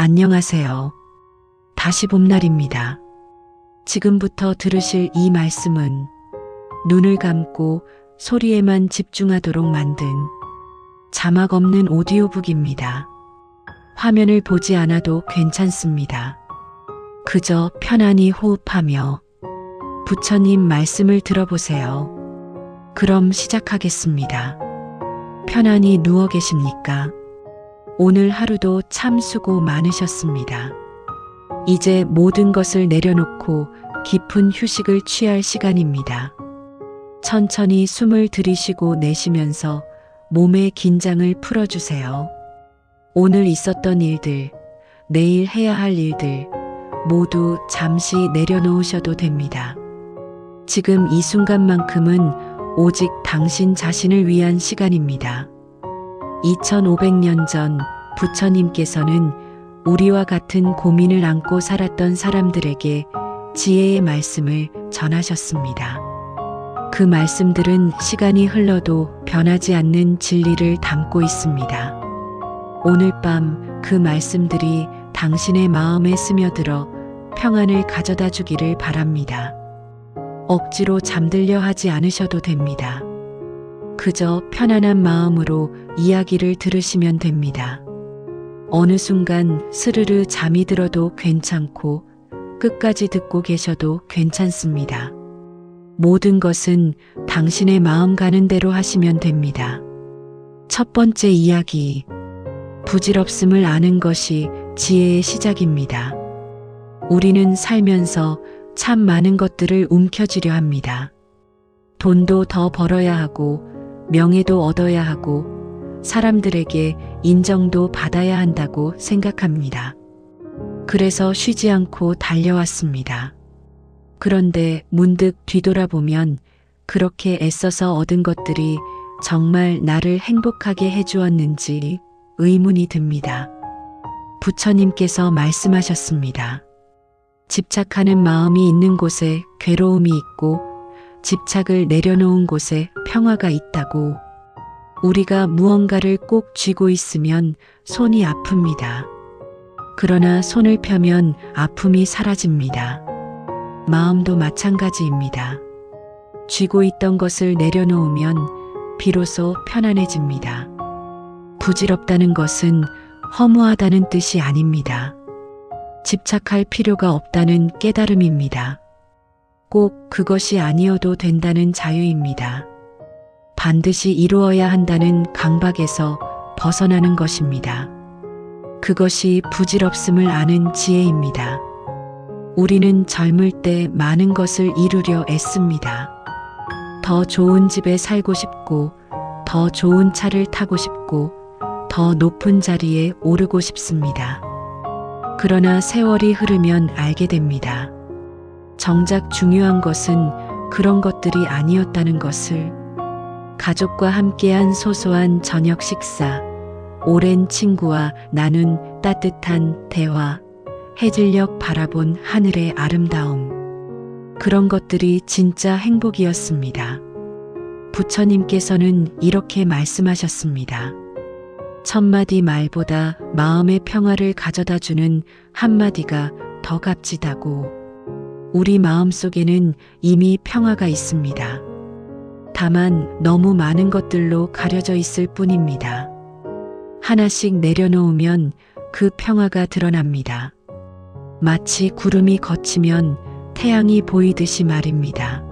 안녕하세요. 다시 봄날입니다. 지금부터 들으실 이 말씀은 눈을 감고 소리에만 집중하도록 만든 자막 없는 오디오북입니다. 화면을 보지 않아도 괜찮습니다. 그저 편안히 호흡하며 부처님 말씀을 들어보세요. 그럼 시작하겠습니다. 편안히 누워 계십니까? 오늘 하루도 참 수고 많으셨습니다. 이제 모든 것을 내려놓고 깊은 휴식을 취할 시간입니다. 천천히 숨을 들이쉬고 내쉬면서 몸의 긴장을 풀어주세요. 오늘 있었던 일들, 내일 해야 할 일들 모두 잠시 내려놓으셔도 됩니다. 지금 이 순간만큼은 오직 당신 자신을 위한 시간입니다. 2500년 전 부처님께서는 우리와 같은 고민을 안고 살았던 사람들에게 지혜의 말씀을 전하셨습니다. 그 말씀들은 시간이 흘러도 변하지 않는 진리를 담고 있습니다. 오늘 밤 그 말씀들이 당신의 마음에 스며들어 평안을 가져다 주기를 바랍니다. 억지로 잠들려 하지 않으셔도 됩니다. 그저 편안한 마음으로 이야기를 들으시면 됩니다. 어느 순간 스르르 잠이 들어도 괜찮고 끝까지 듣고 계셔도 괜찮습니다. 모든 것은 당신의 마음 가는 대로 하시면 됩니다. 첫 번째 이야기, 부질없음을 아는 것이 지혜의 시작입니다. 우리는 살면서 참 많은 것들을 움켜쥐려 합니다. 돈도 더 벌어야 하고 명예도 얻어야 하고 사람들에게 인정도 받아야 한다고 생각합니다. 그래서 쉬지 않고 달려왔습니다. 그런데 문득 뒤돌아보면 그렇게 애써서 얻은 것들이 정말 나를 행복하게 해주었는지 의문이 듭니다. 부처님께서 말씀하셨습니다. 집착하는 마음이 있는 곳에 괴로움이 있고 집착을 내려놓은 곳에 평화가 있다고. 우리가 무언가를 꼭 쥐고 있으면 손이 아픕니다. 그러나 손을 펴면 아픔이 사라집니다. 마음도 마찬가지입니다. 쥐고 있던 것을 내려놓으면 비로소 편안해집니다. 부질없다는 것은 허무하다는 뜻이 아닙니다. 집착할 필요가 없다는 깨달음입니다. 꼭 그것이 아니어도 된다는 자유입니다. 반드시 이루어야 한다는 강박에서 벗어나는 것입니다. 그것이 부질없음을 아는 지혜입니다. 우리는 젊을 때 많은 것을 이루려 애씁니다. 더 좋은 집에 살고 싶고, 더 좋은 차를 타고 싶고, 더 높은 자리에 오르고 싶습니다. 그러나 세월이 흐르면 알게 됩니다. 정작 중요한 것은 그런 것들이 아니었다는 것을. 가족과 함께한 소소한 저녁 식사, 오랜 친구와 나눈 따뜻한 대화, 해질녘 바라본 하늘의 아름다움. 그런 것들이 진짜 행복이었습니다. 부처님께서는 이렇게 말씀하셨습니다. 천마디 말보다 마음의 평화를 가져다 주는 한마디가 더 값지다고. 우리 마음 속에는 이미 평화가 있습니다. 다만 너무 많은 것들로 가려져 있을 뿐입니다. 하나씩 내려놓으면 그 평화가 드러납니다. 마치 구름이 걷히면 태양이 보이듯이 말입니다.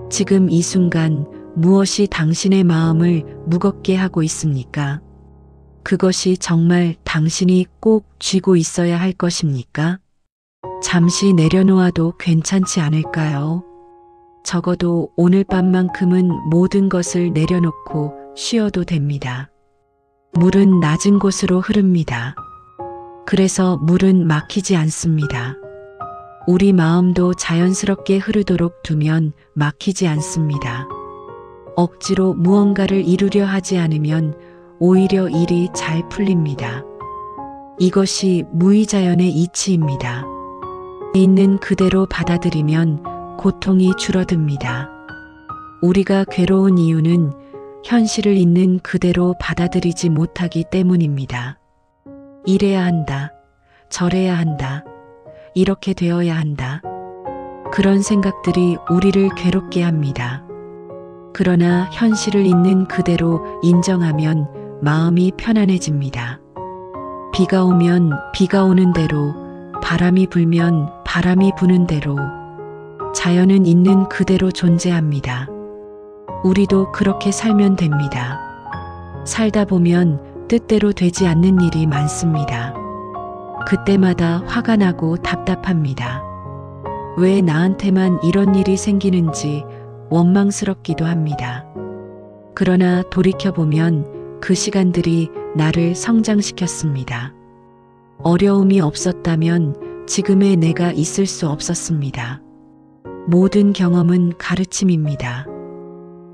지금 이 순간 무엇이 당신의 마음을 무겁게 하고 있습니까? 그것이 정말 당신이 꼭 쥐고 있어야 할 것입니까? 잠시 내려놓아도 괜찮지 않을까요? 적어도 오늘 밤만큼은 모든 것을 내려놓고 쉬어도 됩니다. 물은 낮은 곳으로 흐릅니다. 그래서 물은 막히지 않습니다. 우리 마음도 자연스럽게 흐르도록 두면 막히지 않습니다. 억지로 무언가를 이루려 하지 않으면 오히려 일이 잘 풀립니다. 이것이 무의자연의 이치입니다. 있는 그대로 받아들이면 고통이 줄어듭니다. 우리가 괴로운 이유는 현실을 있는 그대로 받아들이지 못하기 때문입니다. 이래야 한다, 저래야 한다. 이렇게 되어야 한다. 그런 생각들이 우리를 괴롭게 합니다. 그러나 현실을 있는 그대로 인정하면 마음이 편안해집니다. 비가 오면 비가 오는 대로, 바람이 불면 바람이 부는 대로, 자연은 있는 그대로 존재합니다. 우리도 그렇게 살면 됩니다. 살다 보면 뜻대로 되지 않는 일이 많습니다. 그때마다 화가 나고 답답합니다. 왜 나한테만 이런 일이 생기는지 원망스럽기도 합니다. 그러나 돌이켜보면 그 시간들이 나를 성장시켰습니다. 어려움이 없었다면 지금의 내가 있을 수 없었습니다. 모든 경험은 가르침입니다.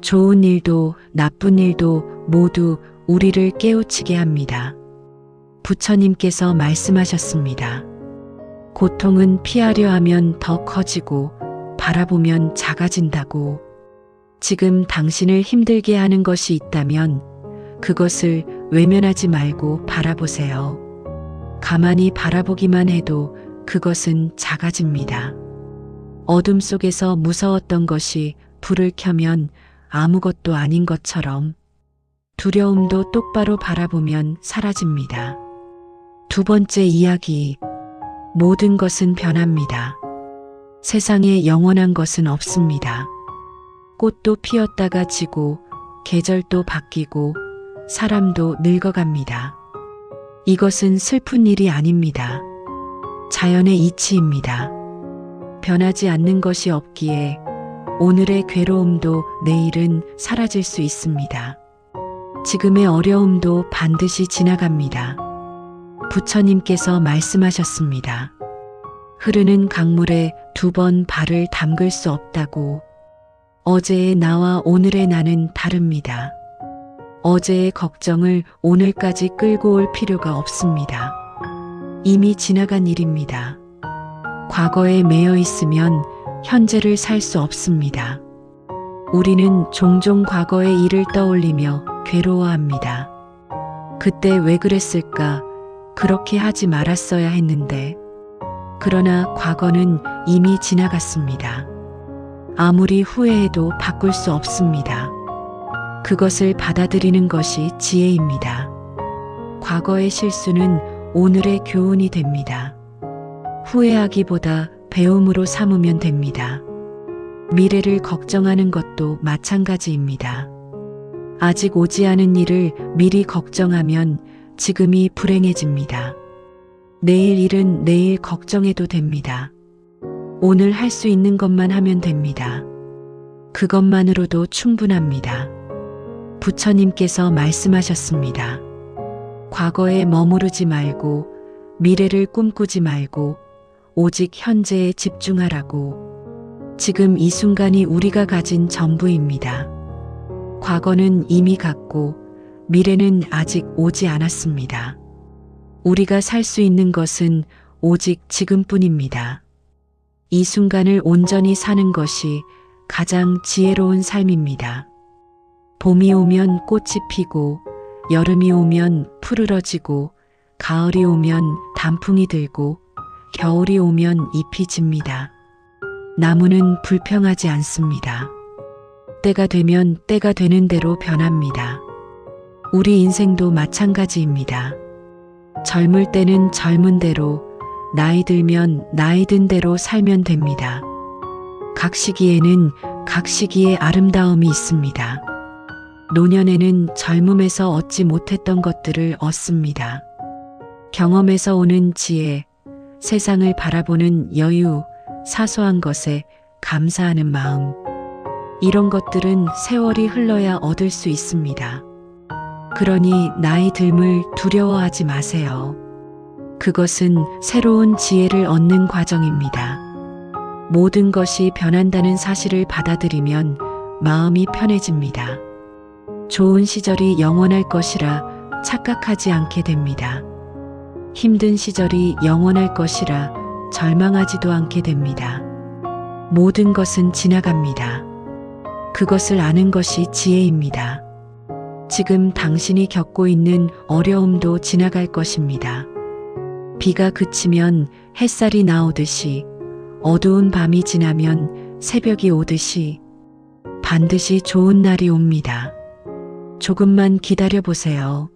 좋은 일도 나쁜 일도 모두 우리를 깨우치게 합니다. 부처님께서 말씀하셨습니다. 고통은 피하려 하면 더 커지고 바라보면 작아진다고. 지금 당신을 힘들게 하는 것이 있다면 그것을 외면하지 말고 바라보세요. 가만히 바라보기만 해도 그것은 작아집니다. 어둠 속에서 무서웠던 것이 불을 켜면 아무것도 아닌 것처럼 두려움도 똑바로 바라보면 사라집니다. 두 번째 이야기. 모든 것은 변합니다. 세상에 영원한 것은 없습니다. 꽃도 피었다가 지고 계절도 바뀌고 사람도 늙어갑니다. 이것은 슬픈 일이 아닙니다. 자연의 이치입니다. 변하지 않는 것이 없기에 오늘의 괴로움도 내일은 사라질 수 있습니다. 지금의 어려움도 반드시 지나갑니다. 부처님께서 말씀하셨습니다. 흐르는 강물에 두 번 발을 담글 수 없다고. 어제의 나와 오늘의 나는 다릅니다. 어제의 걱정을 오늘까지 끌고 올 필요가 없습니다. 이미 지나간 일입니다. 과거에 매여 있으면 현재를 살 수 없습니다. 우리는 종종 과거의 일을 떠올리며 괴로워합니다. 그때 왜 그랬을까? 그렇게 하지 말았어야 했는데. 그러나 과거는 이미 지나갔습니다. 아무리 후회해도 바꿀 수 없습니다. 그것을 받아들이는 것이 지혜입니다. 과거의 실수는 오늘의 교훈이 됩니다. 후회하기보다 배움으로 삼으면 됩니다. 미래를 걱정하는 것도 마찬가지입니다. 아직 오지 않은 일을 미리 걱정하면 지금이 불행해집니다. 내일 일은 내일 걱정해도 됩니다. 오늘 할 수 있는 것만 하면 됩니다. 그것만으로도 충분합니다. 부처님께서 말씀하셨습니다. 과거에 머무르지 말고 미래를 꿈꾸지 말고 오직 현재에 집중하라고. 지금 이 순간이 우리가 가진 전부입니다. 과거는 이미 갔고 미래는 아직 오지 않았습니다. 우리가 살 수 있는 것은 오직 지금뿐입니다. 이 순간을 온전히 사는 것이 가장 지혜로운 삶입니다. 봄이 오면 꽃이 피고, 여름이 오면 푸르러지고, 가을이 오면 단풍이 들고, 겨울이 오면 잎이 집니다. 나무는 불평하지 않습니다. 때가 되면 때가 되는 대로 변합니다. 우리 인생도 마찬가지입니다. 젊을 때는 젊은 대로, 나이 들면 나이 든 대로 살면 됩니다. 각 시기에는 각 시기의 아름다움이 있습니다. 노년에는 젊음에서 얻지 못했던 것들을 얻습니다. 경험에서 오는 지혜, 세상을 바라보는 여유, 사소한 것에 감사하는 마음. 이런 것들은 세월이 흘러야 얻을 수 있습니다. 그러니 나이 듦을 두려워하지 마세요. 그것은 새로운 지혜를 얻는 과정입니다. 모든 것이 변한다는 사실을 받아들이면 마음이 편해집니다. 좋은 시절이 영원할 것이라 착각하지 않게 됩니다. 힘든 시절이 영원할 것이라 절망하지도 않게 됩니다. 모든 것은 지나갑니다. 그것을 아는 것이 지혜입니다. 지금 당신이 겪고 있는 어려움도 지나갈 것입니다. 비가 그치면 햇살이 나오듯이, 어두운 밤이 지나면 새벽이 오듯이 반드시 좋은 날이 옵니다. 조금만 기다려 보세요.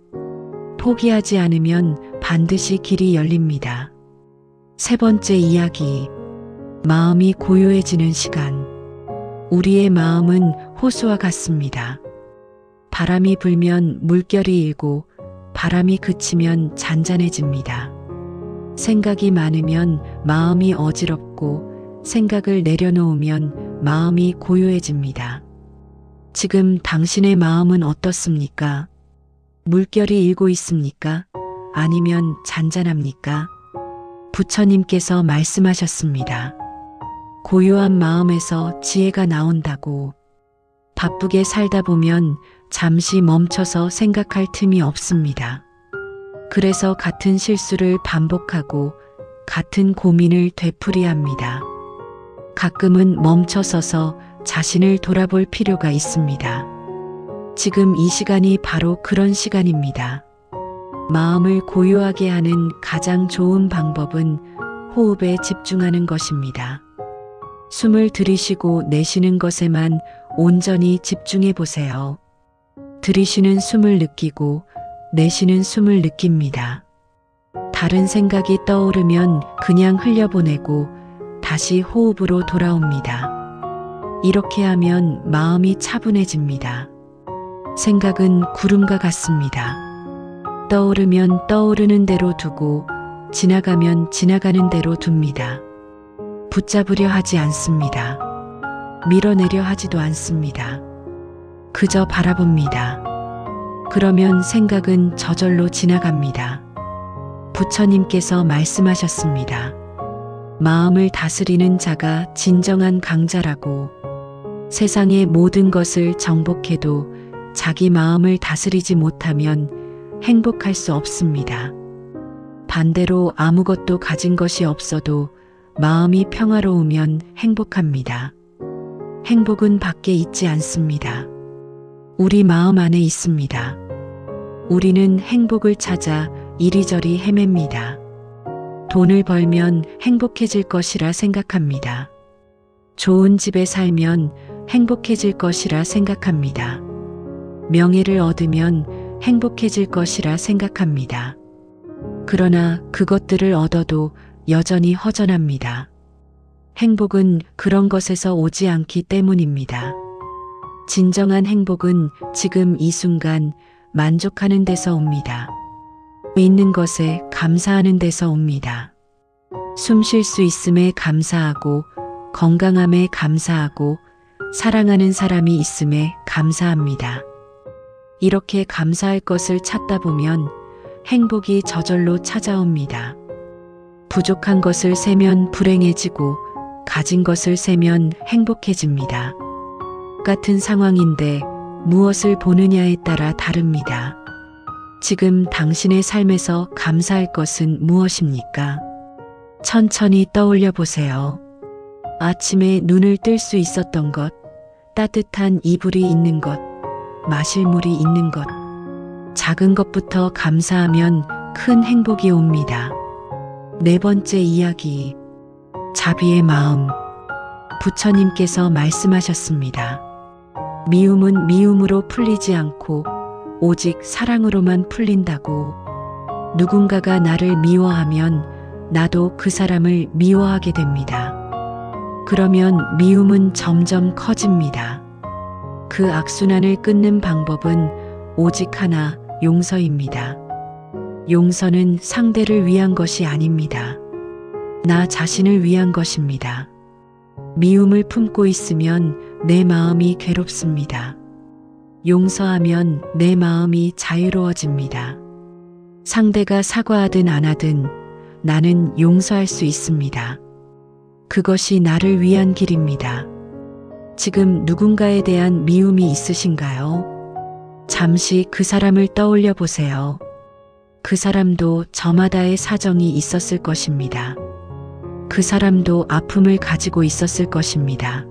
포기하지 않으면 반드시 길이 열립니다. 세 번째 이야기. 마음이 고요해지는 시간. 우리의 마음은 호수와 같습니다. 바람이 불면 물결이 일고 바람이 그치면 잔잔해집니다. 생각이 많으면 마음이 어지럽고 생각을 내려놓으면 마음이 고요해집니다. 지금 당신의 마음은 어떻습니까? 물결이 일고 있습니까? 아니면 잔잔합니까? 부처님께서 말씀하셨습니다. 고요한 마음에서 지혜가 나온다고. 바쁘게 살다 보면 잠시 멈춰서 생각할 틈이 없습니다. 그래서 같은 실수를 반복하고 같은 고민을 되풀이합니다. 가끔은 멈춰서서 자신을 돌아볼 필요가 있습니다. 지금 이 시간이 바로 그런 시간입니다. 마음을 고요하게 하는 가장 좋은 방법은 호흡에 집중하는 것입니다. 숨을 들이쉬고 내쉬는 것에만 온전히 집중해 보세요. 들이쉬는 숨을 느끼고 내쉬는 숨을 느낍니다. 다른 생각이 떠오르면 그냥 흘려보내고 다시 호흡으로 돌아옵니다. 이렇게 하면 마음이 차분해집니다. 생각은 구름과 같습니다. 떠오르면 떠오르는 대로 두고 지나가면 지나가는 대로 둡니다. 붙잡으려 하지 않습니다. 밀어내려 하지도 않습니다. 그저 바라봅니다. 그러면 생각은 저절로 지나갑니다. 부처님께서 말씀하셨습니다. 마음을 다스리는 자가 진정한 강자라고. 세상의 모든 것을 정복해도 자기 마음을 다스리지 못하면 행복할 수 없습니다. 반대로 아무것도 가진 것이 없어도 마음이 평화로우면 행복합니다. 행복은 밖에 있지 않습니다. 우리 마음 안에 있습니다. 우리는 행복을 찾아 이리저리 헤맵니다. 돈을 벌면 행복해질 것이라 생각합니다. 좋은 집에 살면 행복해질 것이라 생각합니다. 명예를 얻으면 행복해질 것이라 생각합니다. 그러나 그것들을 얻어도 여전히 허전합니다. 행복은 그런 것에서 오지 않기 때문입니다. 진정한 행복은 지금 이 순간 만족하는 데서 옵니다. 있는 것에 감사하는 데서 옵니다. 숨 쉴 수 있음에 감사하고, 건강함에 감사하고, 사랑하는 사람이 있음에 감사합니다. 이렇게 감사할 것을 찾다 보면 행복이 저절로 찾아옵니다. 부족한 것을 세면 불행해지고 가진 것을 세면 행복해집니다. 같은 상황인데 무엇을 보느냐에 따라 다릅니다. 지금 당신의 삶에서 감사할 것은 무엇입니까? 천천히 떠올려 보세요. 아침에 눈을 뜰 수 있었던 것, 따뜻한 이불이 있는 것, 마실 물이 있는 것. 작은 것부터 감사하면 큰 행복이 옵니다. 네 번째 이야기. 자비의 마음. 부처님께서 말씀하셨습니다. 미움은 미움으로 풀리지 않고 오직 사랑으로만 풀린다고. 누군가가 나를 미워하면 나도 그 사람을 미워하게 됩니다. 그러면 미움은 점점 커집니다. 그 악순환을 끊는 방법은 오직 하나, 용서입니다. 용서는 상대를 위한 것이 아닙니다. 나 자신을 위한 것입니다. 미움을 품고 있으면 내 마음이 괴롭습니다. 용서하면 내 마음이 자유로워집니다. 상대가 사과하든 안 하든 나는 용서할 수 있습니다. 그것이 나를 위한 길입니다. 지금 누군가에 대한 미움이 있으신가요? 잠시 그 사람을 떠올려 보세요. 그 사람도 저마다의 사정이 있었을 것입니다. 그 사람도 아픔을 가지고 있었을 것입니다.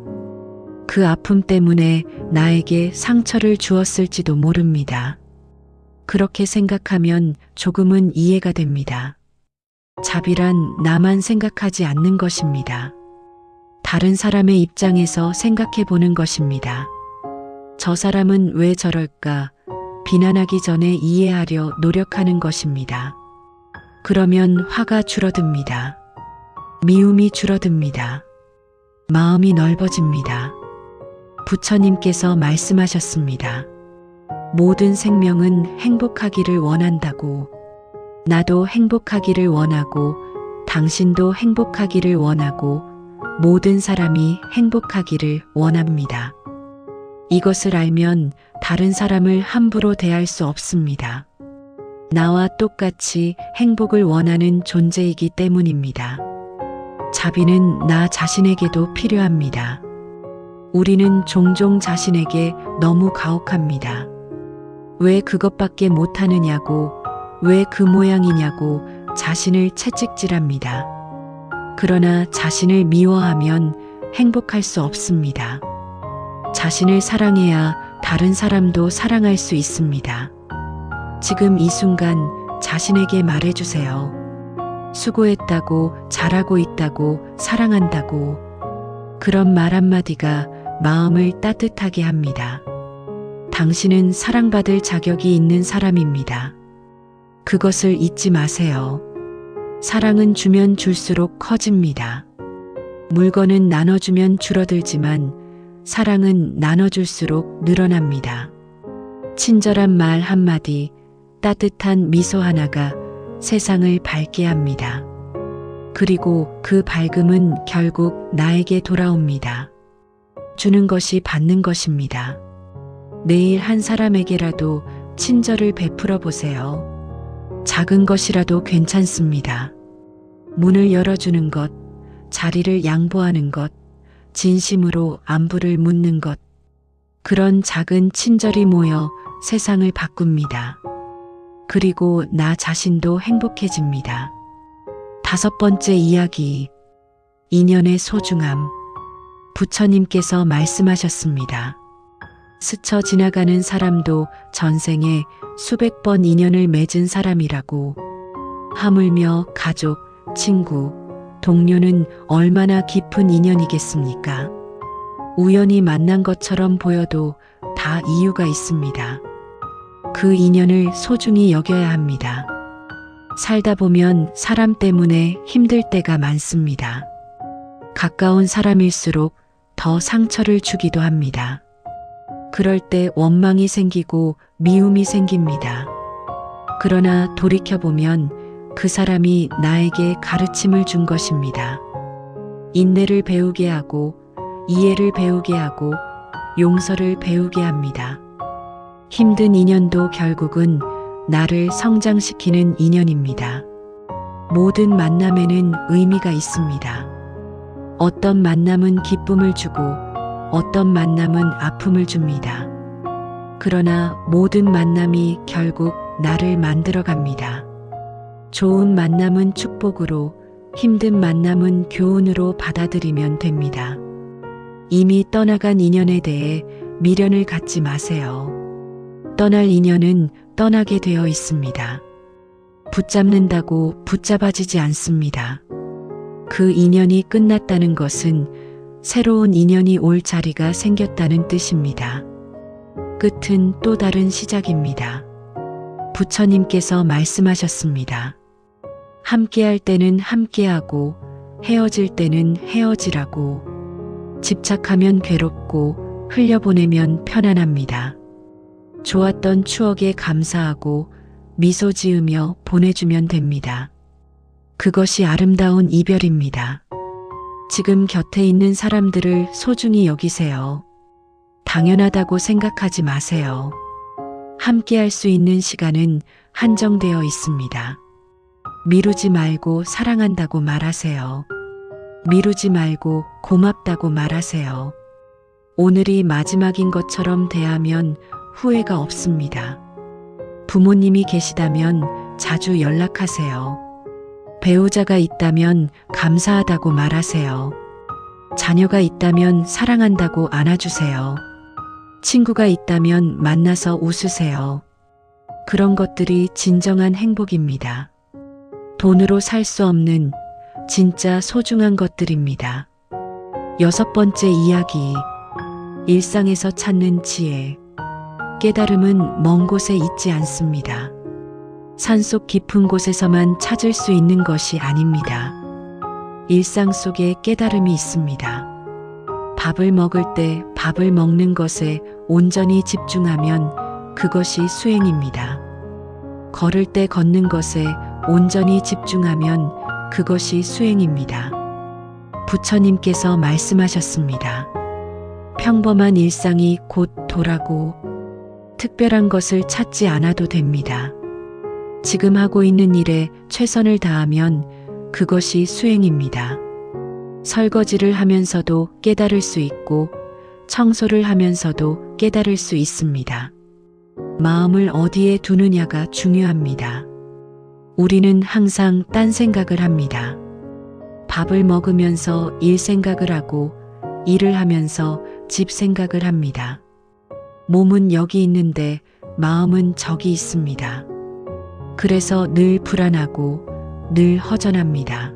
그 아픔 때문에 나에게 상처를 주었을지도 모릅니다. 그렇게 생각하면 조금은 이해가 됩니다. 자비란 나만 생각하지 않는 것입니다. 다른 사람의 입장에서 생각해 보는 것입니다. 저 사람은 왜 저럴까? 비난하기 전에 이해하려 노력하는 것입니다. 그러면 화가 줄어듭니다. 미움이 줄어듭니다. 마음이 넓어집니다. 부처님께서 말씀하셨습니다. 모든 생명은 행복하기를 원한다고. 나도 행복하기를 원하고 당신도 행복하기를 원하고 모든 사람이 행복하기를 원합니다. 이것을 알면 다른 사람을 함부로 대할 수 없습니다. 나와 똑같이 행복을 원하는 존재이기 때문입니다. 자비는 나 자신에게도 필요합니다. 우리는 종종 자신에게 너무 가혹합니다. 왜 그것밖에 못하느냐고, 왜 그 모양이냐고 자신을 채찍질합니다. 그러나 자신을 미워하면 행복할 수 없습니다. 자신을 사랑해야 다른 사람도 사랑할 수 있습니다. 지금 이 순간 자신에게 말해주세요. 수고했다고, 잘하고 있다고, 사랑한다고. 그런 말 한마디가 마음을 따뜻하게 합니다. 당신은 사랑받을 자격이 있는 사람입니다. 그것을 잊지 마세요. 사랑은 주면 줄수록 커집니다. 물건은 나눠주면 줄어들지만 사랑은 나눠줄수록 늘어납니다. 친절한 말 한마디, 따뜻한 미소 하나가 세상을 밝게 합니다. 그리고 그 밝음은 결국 나에게 돌아옵니다. 주는 것이 받는 것입니다. 내일 한 사람에게라도 친절을 베풀어 보세요. 작은 것이라도 괜찮습니다. 문을 열어주는 것, 자리를 양보하는 것, 진심으로 안부를 묻는 것. 그런 작은 친절이 모여 세상을 바꿉니다. 그리고 나 자신도 행복해집니다. 5번째 이야기. 인연의 소중함. 부처님께서 말씀하셨습니다. 스쳐 지나가는 사람도 전생에 수백 번 인연을 맺은 사람이라고. 하물며 가족, 친구, 동료는 얼마나 깊은 인연이겠습니까? 우연히 만난 것처럼 보여도 다 이유가 있습니다. 그 인연을 소중히 여겨야 합니다. 살다 보면 사람 때문에 힘들 때가 많습니다. 가까운 사람일수록 더 상처를 주기도 합니다. 그럴 때 원망이 생기고 미움이 생깁니다. 그러나 돌이켜보면 그 사람이 나에게 가르침을 준 것입니다. 인내를 배우게 하고 이해를 배우게 하고 용서를 배우게 합니다. 힘든 인연도 결국은 나를 성장시키는 인연입니다. 모든 만남에는 의미가 있습니다. 어떤 만남은 기쁨을 주고 어떤 만남은 아픔을 줍니다. 그러나 모든 만남이 결국 나를 만들어 갑니다. 좋은 만남은 축복으로, 힘든 만남은 교훈으로 받아들이면 됩니다. 이미 떠나간 인연에 대해 미련을 갖지 마세요. 떠날 인연은 떠나게 되어 있습니다. 붙잡는다고 붙잡아지지 않습니다. 그 인연이 끝났다는 것은 새로운 인연이 올 자리가 생겼다는 뜻입니다. 끝은 또 다른 시작입니다. 부처님께서 말씀하셨습니다. 함께할 때는 함께하고 헤어질 때는 헤어지라고. 집착하면 괴롭고 흘려보내면 편안합니다. 좋았던 추억에 감사하고 미소 지으며 보내주면 됩니다. 그것이 아름다운 이별입니다. 지금 곁에 있는 사람들을 소중히 여기세요. 당연하다고 생각하지 마세요. 함께 할 수 있는 시간은 한정되어 있습니다. 미루지 말고 사랑한다고 말하세요. 미루지 말고 고맙다고 말하세요. 오늘이 마지막인 것처럼 대하면 후회가 없습니다. 부모님이 계시다면 자주 연락하세요. 배우자가 있다면 감사하다고 말하세요. 자녀가 있다면 사랑한다고 안아주세요. 친구가 있다면 만나서 웃으세요. 그런 것들이 진정한 행복입니다. 돈으로 살 수 없는 진짜 소중한 것들입니다. 6번째 이야기. 일상에서 찾는 지혜. 깨달음은 먼 곳에 있지 않습니다. 산속 깊은 곳에서만 찾을 수 있는 것이 아닙니다. 일상 속에 깨달음이 있습니다. 밥을 먹을 때 밥을 먹는 것에 온전히 집중하면 그것이 수행입니다. 걸을 때 걷는 것에 온전히 집중하면 그것이 수행입니다. 부처님께서 말씀하셨습니다. 평범한 일상이 곧 도라고. 특별한 것을 찾지 않아도 됩니다. 지금 하고 있는 일에 최선을 다하면 그것이 수행입니다. 설거지를 하면서도 깨달을 수 있고 청소를 하면서도 깨달을 수 있습니다. 마음을 어디에 두느냐가 중요합니다. 우리는 항상 딴 생각을 합니다. 밥을 먹으면서 일 생각을 하고 일을 하면서 집 생각을 합니다. 몸은 여기 있는데 마음은 저기 있습니다. 그래서 늘 불안하고 늘 허전합니다.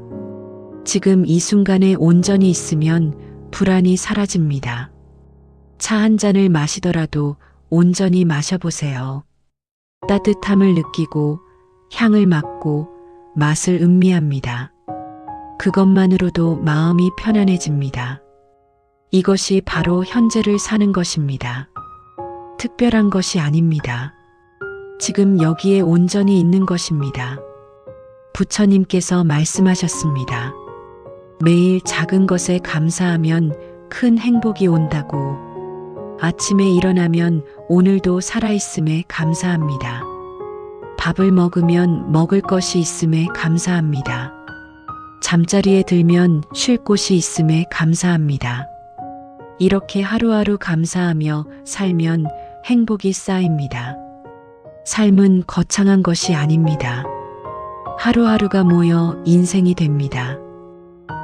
지금 이 순간에 온전히 있으면 불안이 사라집니다. 차 한 잔을 마시더라도 온전히 마셔보세요. 따뜻함을 느끼고 향을 맡고 맛을 음미합니다. 그것만으로도 마음이 편안해집니다. 이것이 바로 현재를 사는 것입니다. 특별한 것이 아닙니다. 지금 여기에 온전히 있는 것입니다. 부처님께서 말씀하셨습니다. 매일 작은 것에 감사하면 큰 행복이 온다고. 아침에 일어나면 오늘도 살아있음에 감사합니다. 밥을 먹으면 먹을 것이 있음에 감사합니다. 잠자리에 들면 쉴 곳이 있음에 감사합니다. 이렇게 하루하루 감사하며 살면 행복이 쌓입니다. 삶은 거창한 것이 아닙니다. 하루하루가 모여 인생이 됩니다.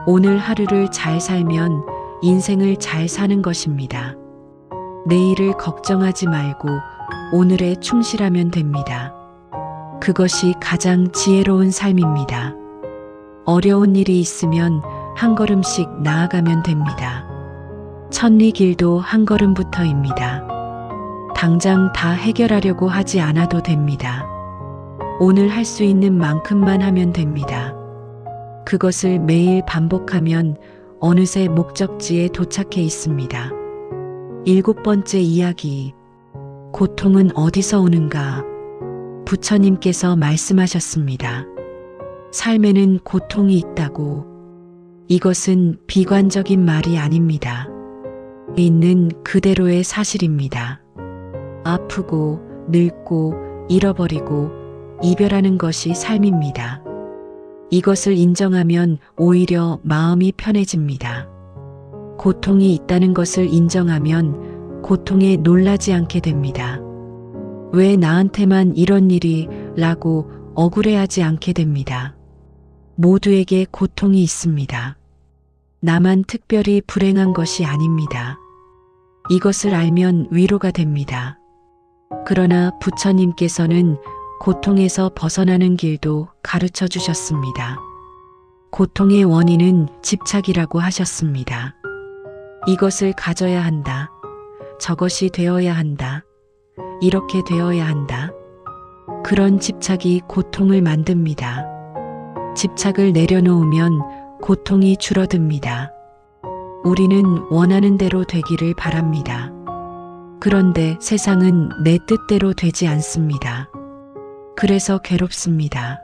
오늘 하루를 잘 살면 인생을 잘 사는 것입니다. 내일을 걱정하지 말고 오늘에 충실하면 됩니다. 그것이 가장 지혜로운 삶입니다. 어려운 일이 있으면 한 걸음씩 나아가면 됩니다. 천리 길도 한 걸음부터입니다. 당장 다 해결하려고 하지 않아도 됩니다. 오늘 할 수 있는 만큼만 하면 됩니다. 그것을 매일 반복하면 어느새 목적지에 도착해 있습니다. 7번째 이야기. 고통은 어디서 오는가? 부처님께서 말씀하셨습니다. 삶에는 고통이 있다고. 이것은 비관적인 말이 아닙니다. 있는 그대로의 사실입니다. 아프고 늙고 잃어버리고 이별하는 것이 삶입니다. 이것을 인정하면 오히려 마음이 편해집니다. 고통이 있다는 것을 인정하면 고통에 놀라지 않게 됩니다. 왜 나한테만 이런 일이 라고 억울해하지 않게 됩니다. 모두에게 고통이 있습니다. 나만 특별히 불행한 것이 아닙니다. 이것을 알면 위로가 됩니다. 그러나 부처님께서는 고통에서 벗어나는 길도 가르쳐 주셨습니다. 고통의 원인은 집착이라고 하셨습니다. 이것을 가져야 한다. 저것이 되어야 한다. 이렇게 되어야 한다. 그런 집착이 고통을 만듭니다. 집착을 내려놓으면 고통이 줄어듭니다. 우리는 원하는 대로 되기를 바랍니다. 그런데 세상은 내 뜻대로 되지 않습니다. 그래서 괴롭습니다.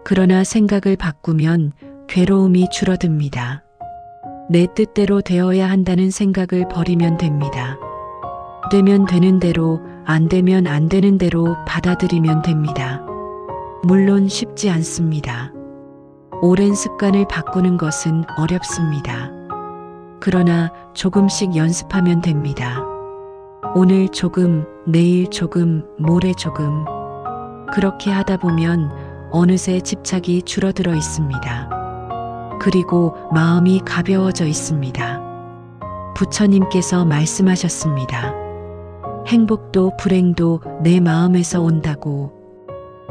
그러나 생각을 바꾸면 괴로움이 줄어듭니다. 내 뜻대로 되어야 한다는 생각을 버리면 됩니다. 되면 되는 대로, 안 되면 안 되는 대로 받아들이면 됩니다. 물론 쉽지 않습니다. 오랜 습관을 바꾸는 것은 어렵습니다. 그러나 조금씩 연습하면 됩니다. 오늘 조금, 내일 조금, 모레 조금. 그렇게 하다 보면 어느새 집착이 줄어들어 있습니다. 그리고 마음이 가벼워져 있습니다. 부처님께서 말씀하셨습니다. 행복도 불행도 내 마음에서 온다고.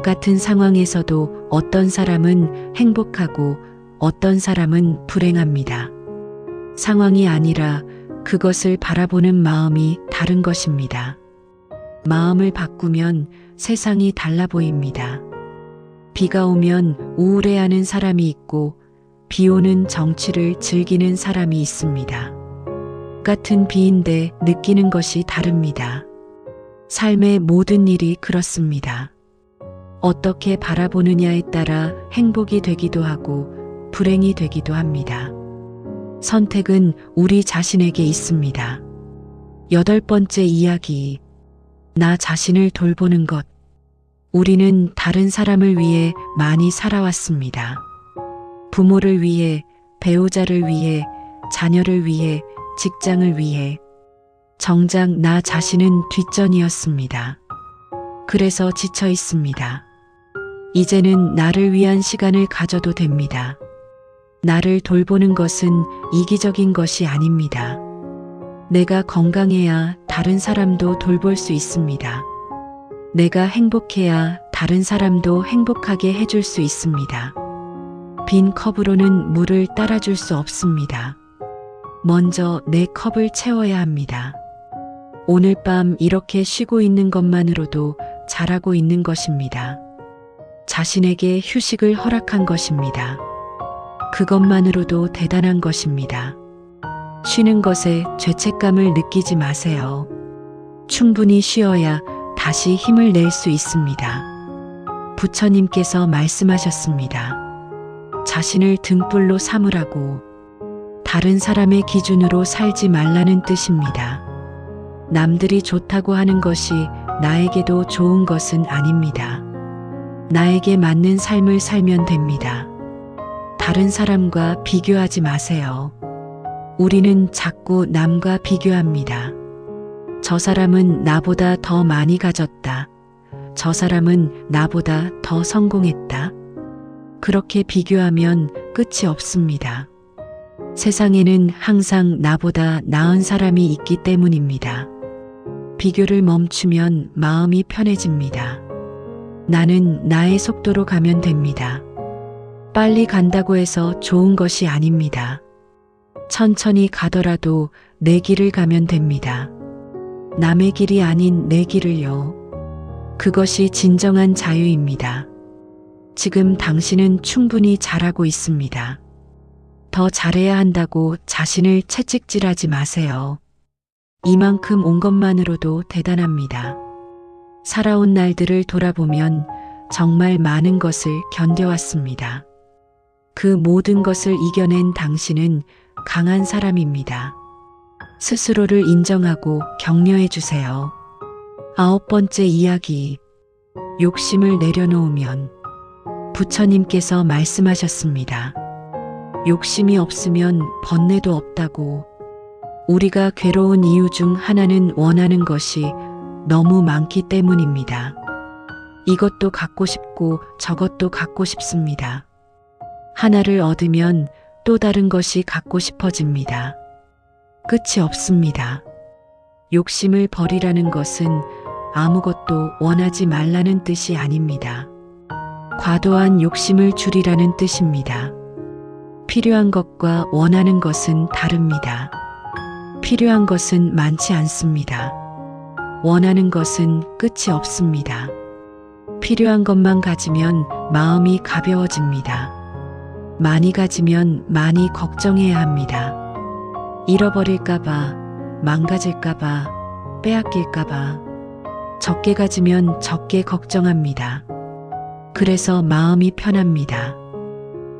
같은 상황에서도 어떤 사람은 행복하고 어떤 사람은 불행합니다. 상황이 아니라 그것을 바라보는 마음이 다른 것입니다. 마음을 바꾸면 세상이 달라 보입니다. 비가 오면 우울해하는 사람이 있고 비 오는 정취를 즐기는 사람이 있습니다. 같은 비인데 느끼는 것이 다릅니다. 삶의 모든 일이 그렇습니다. 어떻게 바라보느냐에 따라 행복이 되기도 하고 불행이 되기도 합니다. 선택은 우리 자신에게 있습니다. 8번째 이야기. 나 자신을 돌보는 것. 우리는 다른 사람을 위해 많이 살아왔습니다. 부모를 위해, 배우자를 위해, 자녀를 위해, 직장을 위해. 정작 나 자신은 뒷전이었습니다. 그래서 지쳐 있습니다. 이제는 나를 위한 시간을 가져도 됩니다. 나를 돌보는 것은 이기적인 것이 아닙니다. 내가 건강해야 다른 사람도 돌볼 수 있습니다. 내가 행복해야 다른 사람도 행복하게 해줄 수 있습니다. 빈 컵으로는 물을 따라줄 수 없습니다. 먼저 내 컵을 채워야 합니다. 오늘 밤 이렇게 쉬고 있는 것만으로도 잘하고 있는 것입니다. 자신에게 휴식을 허락한 것입니다. 그것만으로도 대단한 것입니다. 쉬는 것에 죄책감을 느끼지 마세요. 충분히 쉬어야 다시 힘을 낼 수 있습니다. 부처님께서 말씀하셨습니다. 자신을 등불로 삼으라고. 다른 사람의 기준으로 살지 말라는 뜻입니다. 남들이 좋다고 하는 것이 나에게도 좋은 것은 아닙니다. 나에게 맞는 삶을 살면 됩니다. 다른 사람과 비교하지 마세요. 우리는 자꾸 남과 비교합니다. 저 사람은 나보다 더 많이 가졌다. 저 사람은 나보다 더 성공했다. 그렇게 비교하면 끝이 없습니다. 세상에는 항상 나보다 나은 사람이 있기 때문입니다. 비교를 멈추면 마음이 편해집니다. 나는 나의 속도로 가면 됩니다. 빨리 간다고 해서 좋은 것이 아닙니다. 천천히 가더라도 내 길을 가면 됩니다. 남의 길이 아닌 내 길을요. 그것이 진정한 자유입니다. 지금 당신은 충분히 잘하고 있습니다. 더 잘해야 한다고 자신을 채찍질하지 마세요. 이만큼 온 것만으로도 대단합니다. 살아온 날들을 돌아보면 정말 많은 것을 견뎌왔습니다. 그 모든 것을 이겨낸 당신은 강한 사람입니다. 스스로를 인정하고 격려해 주세요. 9번째 이야기. 욕심을 내려놓으면. 부처님께서 말씀하셨습니다. 욕심이 없으면 번뇌도 없다고. 우리가 괴로운 이유 중 하나는 원하는 것이 너무 많기 때문입니다. 이것도 갖고 싶고 저것도 갖고 싶습니다. 하나를 얻으면 또 다른 것이 갖고 싶어집니다. 끝이 없습니다. 욕심을 버리라는 것은 아무것도 원하지 말라는 뜻이 아닙니다. 과도한 욕심을 줄이라는 뜻입니다. 필요한 것과 원하는 것은 다릅니다. 필요한 것은 많지 않습니다. 원하는 것은 끝이 없습니다. 필요한 것만 가지면 마음이 가벼워집니다. 많이 가지면 많이 걱정해야 합니다. 잃어버릴까봐, 망가질까봐, 빼앗길까봐. 적게 가지면 적게 걱정합니다. 그래서 마음이 편합니다.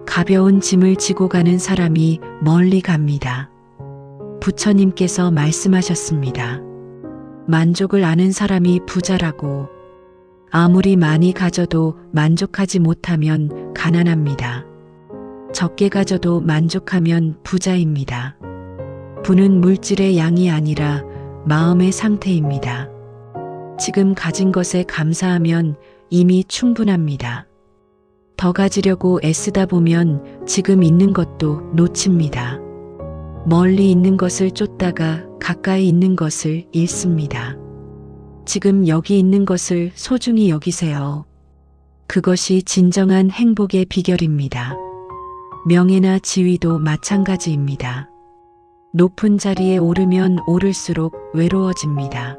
가벼운 짐을 지고 가는 사람이 멀리 갑니다. 부처님께서 말씀하셨습니다. 만족을 아는 사람이 부자라고. 아무리 많이 가져도 만족하지 못하면 가난합니다. 적게 가져도 만족하면 부자입니다. 부는 물질의 양이 아니라 마음의 상태입니다. 지금 가진 것에 감사하면 이미 충분합니다. 더 가지려고 애쓰다 보면 지금 있는 것도 놓칩니다. 멀리 있는 것을 쫓다가 가까이 있는 것을 잃습니다. 지금 여기 있는 것을 소중히 여기세요. 그것이 진정한 행복의 비결입니다. 명예나 지위도 마찬가지입니다. 높은 자리에 오르면 오를수록 외로워집니다.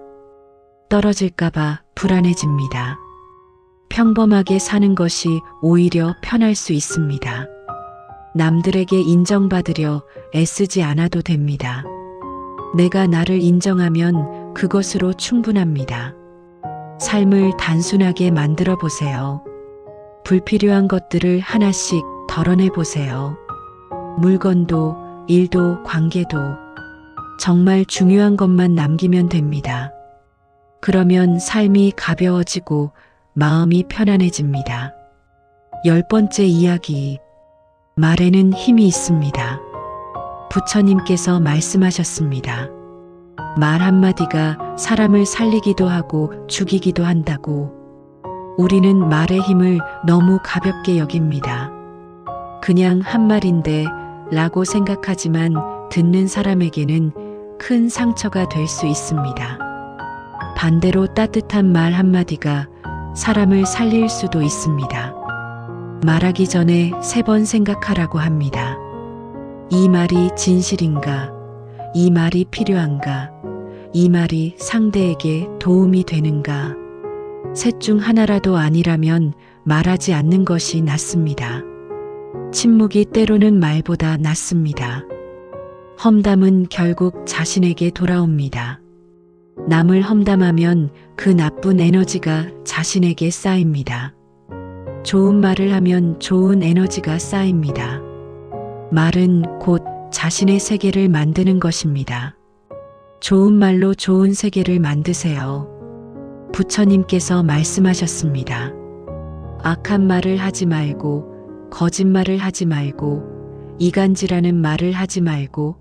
떨어질까봐 불안해집니다. 평범하게 사는 것이 오히려 편할 수 있습니다. 남들에게 인정받으려 애쓰지 않아도 됩니다. 내가 나를 인정하면 그것으로 충분합니다. 삶을 단순하게 만들어 보세요. 불필요한 것들을 하나씩 덜어내 보세요. 물건도, 일도, 관계도 정말 중요한 것만 남기면 됩니다. 그러면 삶이 가벼워지고 마음이 편안해집니다. 10번째 이야기. 말에는 힘이 있습니다. 부처님께서 말씀하셨습니다. 말 한마디가 사람을 살리기도 하고 죽이기도 한다고. 우리는 말의 힘을 너무 가볍게 여깁니다. 그냥 한 말인데 라고 생각하지만 듣는 사람에게는 큰 상처가 될 수 있습니다. 반대로 따뜻한 말 한마디가 사람을 살릴 수도 있습니다. 말하기 전에 3번 생각하라고 합니다. 이 말이 진실인가? 이 말이 필요한가? 이 말이 상대에게 도움이 되는가? 셋 중 하나라도 아니라면 말하지 않는 것이 낫습니다. 침묵이 때로는 말보다 낫습니다. 험담은 결국 자신에게 돌아옵니다. 남을 험담하면 그 나쁜 에너지가 자신에게 쌓입니다. 좋은 말을 하면 좋은 에너지가 쌓입니다. 말은 곧 자신의 세계를 만드는 것입니다. 좋은 말로 좋은 세계를 만드세요. 부처님께서 말씀하셨습니다. 악한 말을 하지 말고, 거짓말을 하지 말고, 이간질하는 말을 하지 말고,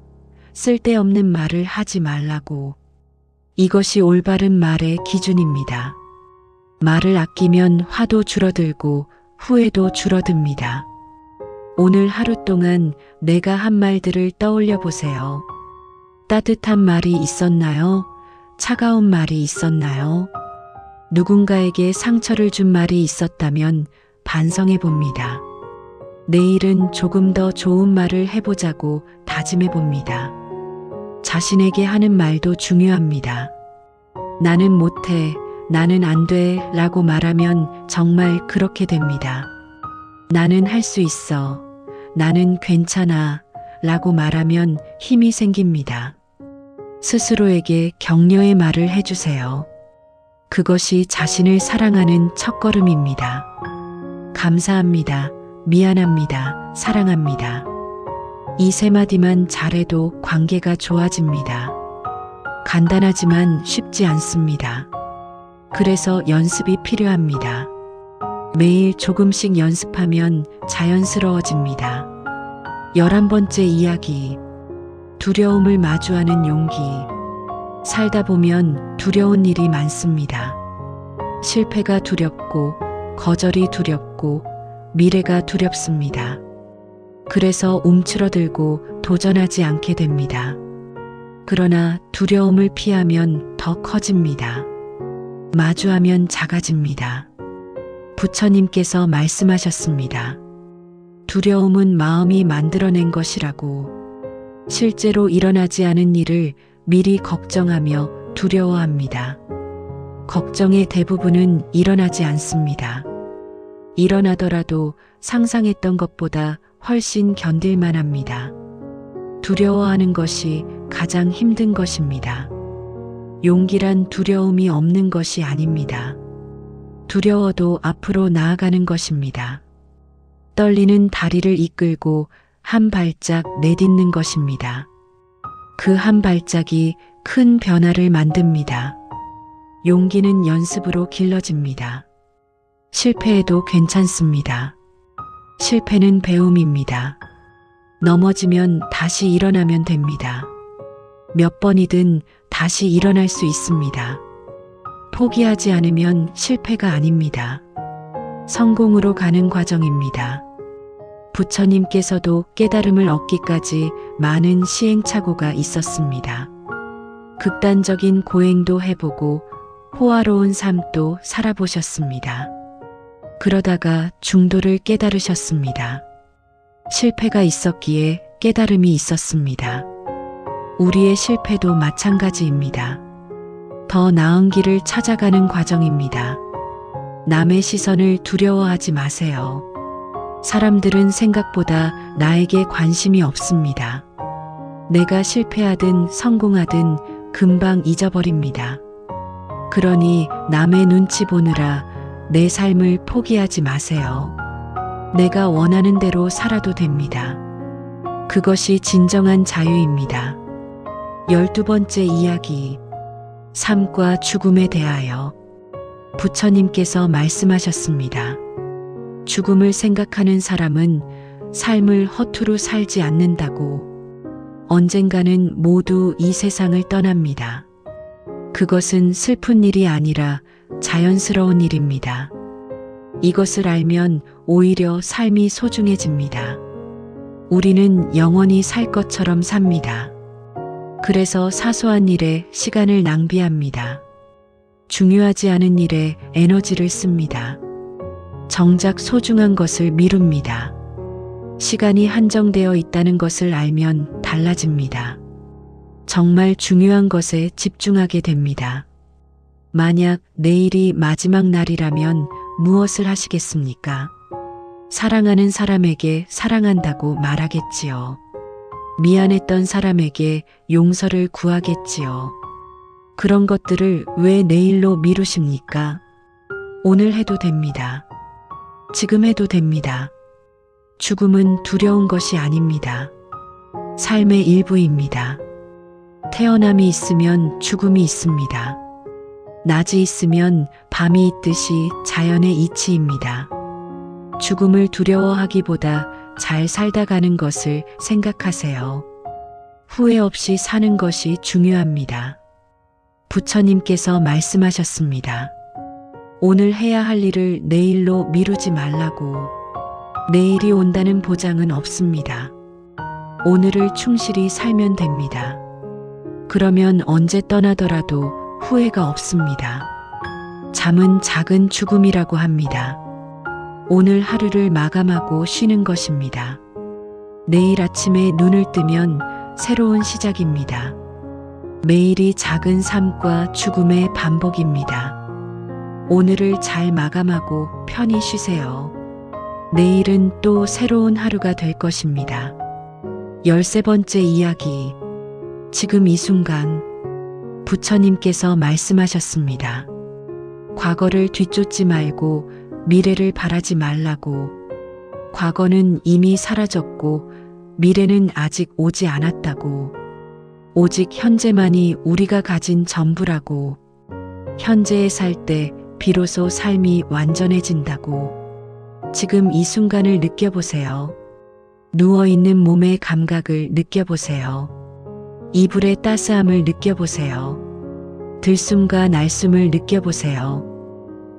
쓸데없는 말을 하지 말라고. 이것이 올바른 말의 기준입니다. 말을 아끼면 화도 줄어들고 후회도 줄어듭니다. 오늘 하루 동안 내가 한 말들을 떠올려 보세요. 따뜻한 말이 있었나요? 차가운 말이 있었나요? 누군가에게 상처를 준 말이 있었다면 반성해 봅니다. 내일은 조금 더 좋은 말을 해보자고 다짐해 봅니다. 자신에게 하는 말도 중요합니다. 나는 못해, 나는 안 돼 라고 말하면 정말 그렇게 됩니다. 나는 할 수 있어, 나는 괜찮아 라고 말하면 힘이 생깁니다. 스스로에게 격려의 말을 해주세요. 그것이 자신을 사랑하는 첫걸음입니다. 감사합니다. 미안합니다. 사랑합니다. 이 3마디만 잘해도 관계가 좋아집니다. 간단하지만 쉽지 않습니다. 그래서 연습이 필요합니다. 매일 조금씩 연습하면 자연스러워집니다. 11번째 이야기. 두려움을 마주하는 용기. 살다 보면 두려운 일이 많습니다. 실패가 두렵고, 거절이 두렵고, 미래가 두렵습니다. 그래서 움츠러들고 도전하지 않게 됩니다. 그러나 두려움을 피하면 더 커집니다. 마주하면 작아집니다. 부처님께서 말씀하셨습니다. 두려움은 마음이 만들어낸 것이라고. 실제로 일어나지 않은 일을 미리 걱정하며 두려워합니다. 걱정의 대부분은 일어나지 않습니다. 일어나더라도 상상했던 것보다 훨씬 견딜만 합니다. 두려워하는 것이 가장 힘든 것입니다. 용기란 두려움이 없는 것이 아닙니다. 두려워도 앞으로 나아가는 것입니다. 떨리는 다리를 이끌고 한 발짝 내딛는 것입니다. 그 한 발짝이 큰 변화를 만듭니다. 용기는 연습으로 길러집니다. 실패해도 괜찮습니다. 실패는 배움입니다. 넘어지면 다시 일어나면 됩니다. 몇 번이든 다시 일어날 수 있습니다. 포기하지 않으면 실패가 아닙니다. 성공으로 가는 과정입니다. 부처님께서도 깨달음을 얻기까지 많은 시행착오가 있었습니다. 극단적인 고행도 해보고 호화로운 삶도 살아보셨습니다. 그러다가 중도를 깨달으셨습니다. 실패가 있었기에 깨달음이 있었습니다. 우리의 실패도 마찬가지입니다. 더 나은 길을 찾아가는 과정입니다. 남의 시선을 두려워하지 마세요. 사람들은 생각보다 나에게 관심이 없습니다. 내가 실패하든 성공하든 금방 잊어버립니다. 그러니 남의 눈치 보느라 내 삶을 포기하지 마세요. 내가 원하는 대로 살아도 됩니다. 그것이 진정한 자유입니다. 12번째 이야기. 삶과 죽음에 대하여. 부처님께서 말씀하셨습니다. 죽음을 생각하는 사람은 삶을 허투루 살지 않는다고. 언젠가는 모두 이 세상을 떠납니다. 그것은 슬픈 일이 아니라 자연스러운 일입니다. 이것을 알면 오히려 삶이 소중해집니다. 우리는 영원히 살 것처럼 삽니다. 그래서 사소한 일에 시간을 낭비합니다. 중요하지 않은 일에 에너지를 씁니다. 정작 소중한 것을 미룹니다. 시간이 한정되어 있다는 것을 알면 달라집니다. 정말 중요한 것에 집중하게 됩니다. 만약 내일이 마지막 날이라면 무엇을 하시겠습니까? 사랑하는 사람에게 사랑한다고 말하겠지요. 미안했던 사람에게 용서를 구하겠지요. 그런 것들을 왜 내일로 미루십니까? 오늘 해도 됩니다. 지금 해도 됩니다. 죽음은 두려운 것이 아닙니다. 삶의 일부입니다. 태어남이 있으면 죽음이 있습니다. 낮이 있으면 밤이 있듯이 자연의 이치입니다. 죽음을 두려워하기보다 잘 살다 가는 것을 생각하세요. 후회 없이 사는 것이 중요합니다. 부처님께서 말씀하셨습니다. 오늘 해야 할 일을 내일로 미루지 말라고. 내일이 온다는 보장은 없습니다. 오늘을 충실히 살면 됩니다. 그러면 언제 떠나더라도 후회가 없습니다. 잠은 작은 죽음이라고 합니다. 오늘 하루를 마감하고 쉬는 것입니다. 내일 아침에 눈을 뜨면 새로운 시작입니다. 매일이 작은 삶과 죽음의 반복입니다. 오늘을 잘 마감하고 편히 쉬세요. 내일은 또 새로운 하루가 될 것입니다. 13번째 이야기. 지금 이 순간. 부처님께서 말씀하셨습니다. 과거를 뒤쫓지 말고 미래를 바라지 말라고. 과거는 이미 사라졌고 미래는 아직 오지 않았다고. 오직 현재만이 우리가 가진 전부라고. 현재에 살 때 비로소 삶이 완전해진다고. 지금 이 순간을 느껴보세요. 누워있는 몸의 감각을 느껴보세요. 이불의 따스함을 느껴보세요. 들숨과 날숨을 느껴보세요.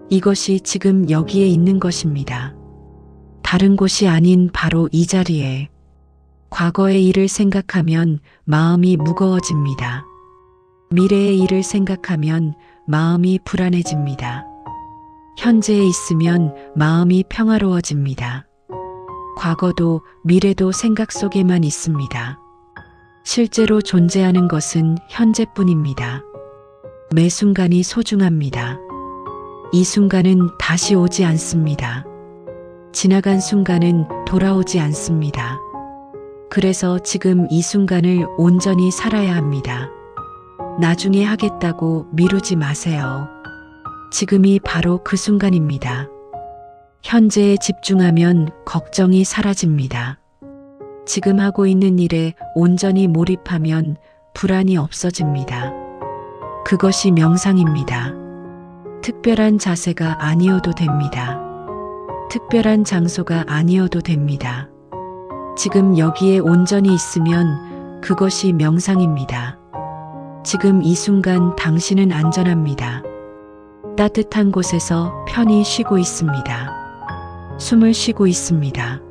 이것이 지금 여기에 있는 것입니다. 다른 곳이 아닌 바로 이 자리에. 과거의 일을 생각하면 마음이 무거워집니다. 미래의 일을 생각하면 마음이 불안해집니다. 현재에 있으면 마음이 평화로워집니다. 과거도 미래도 생각 속에만 있습니다. 실제로 존재하는 것은 현재뿐입니다. 매 순간이 소중합니다. 이 순간은 다시 오지 않습니다. 지나간 순간은 돌아오지 않습니다. 그래서 지금 이 순간을 온전히 살아야 합니다. 나중에 하겠다고 미루지 마세요. 지금이 바로 그 순간입니다. 현재에 집중하면 걱정이 사라집니다. 지금 하고 있는 일에 온전히 몰입하면 불안이 없어집니다. 그것이 명상입니다. 특별한 자세가 아니어도 됩니다. 특별한 장소가 아니어도 됩니다. 지금 여기에 온전히 있으면 그것이 명상입니다. 지금 이 순간 당신은 안전합니다. 따뜻한 곳에서 편히 쉬고 있습니다. 숨을 쉬고 있습니다.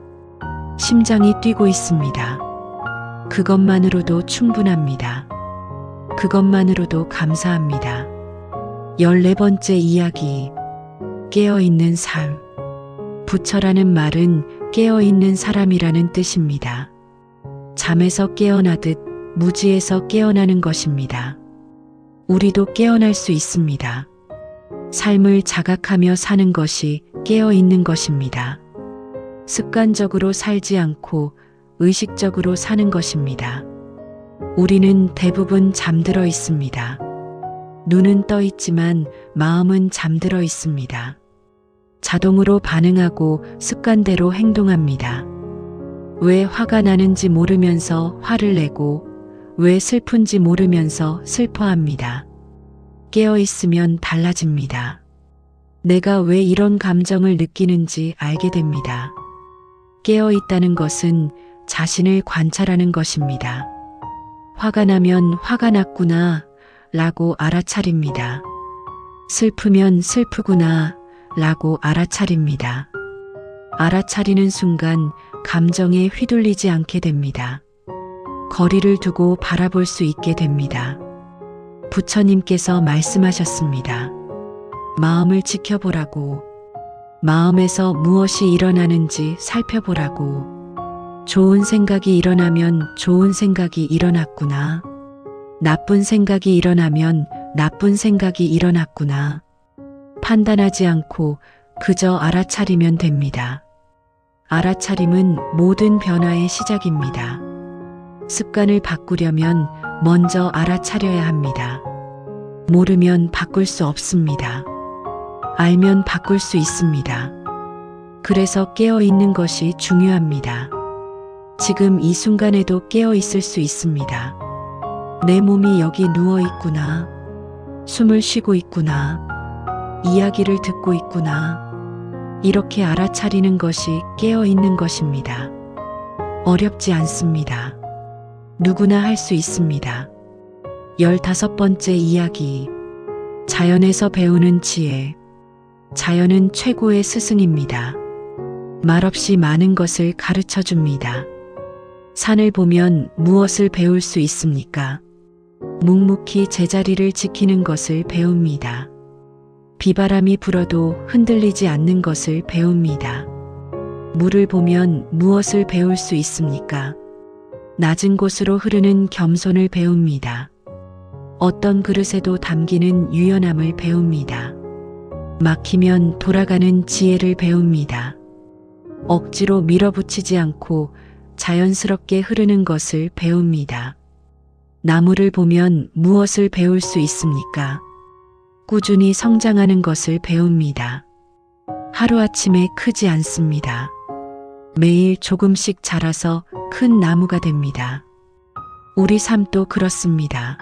심장이 뛰고 있습니다. 그것만으로도 충분합니다. 그것만으로도 감사합니다. 14번째 이야기. 깨어있는 삶. 부처라는 말은 깨어있는 사람이라는 뜻입니다. 잠에서 깨어나듯 무지에서 깨어나는 것입니다. 우리도 깨어날 수 있습니다. 삶을 자각하며 사는 것이 깨어있는 것입니다. 습관적으로 살지 않고 의식적으로 사는 것입니다. 우리는 대부분 잠들어 있습니다. 눈은 떠 있지만 마음은 잠들어 있습니다. 자동으로 반응하고 습관대로 행동합니다. 왜 화가 나는지 모르면서 화를 내고 왜 슬픈지 모르면서 슬퍼합니다. 깨어 있으면 달라집니다. 내가 왜 이런 감정을 느끼는지 알게 됩니다. 깨어 있다는 것은 자신을 관찰하는 것입니다. 화가 나면 화가 났구나 라고 알아차립니다. 슬프면 슬프구나 라고 알아차립니다. 알아차리는 순간 감정에 휘둘리지 않게 됩니다. 거리를 두고 바라볼 수 있게 됩니다. 부처님께서 말씀하셨습니다. 마음을 지켜보라고, 마음에서 무엇이 일어나는지 살펴보라고, 좋은 생각이 일어나면 좋은 생각이 일어났구나, 나쁜 생각이 일어나면 나쁜 생각이 일어났구나, 판단하지 않고 그저 알아차리면 됩니다. 알아차림은 모든 변화의 시작입니다. 습관을 바꾸려면 먼저 알아차려야 합니다. 모르면 바꿀 수 없습니다. 알면 바꿀 수 있습니다. 그래서 깨어 있는 것이 중요합니다. 지금 이 순간에도 깨어 있을 수 있습니다. 내 몸이 여기 누워 있구나. 숨을 쉬고 있구나. 이야기를 듣고 있구나. 이렇게 알아차리는 것이 깨어 있는 것입니다. 어렵지 않습니다. 누구나 할 수 있습니다. 15번째 이야기. 자연에서 배우는 지혜. 자연은 최고의 스승입니다. 말없이 많은 것을 가르쳐 줍니다. 산을 보면 무엇을 배울 수 있습니까? 묵묵히 제자리를 지키는 것을 배웁니다. 비바람이 불어도 흔들리지 않는 것을 배웁니다. 물을 보면 무엇을 배울 수 있습니까? 낮은 곳으로 흐르는 겸손을 배웁니다. 어떤 그릇에도 담기는 유연함을 배웁니다. 막히면 돌아가는 지혜를 배웁니다. 억지로 밀어붙이지 않고 자연스럽게 흐르는 것을 배웁니다. 나무를 보면 무엇을 배울 수 있습니까? 꾸준히 성장하는 것을 배웁니다. 하루아침에 크지 않습니다. 매일 조금씩 자라서 큰 나무가 됩니다. 우리 삶도 그렇습니다.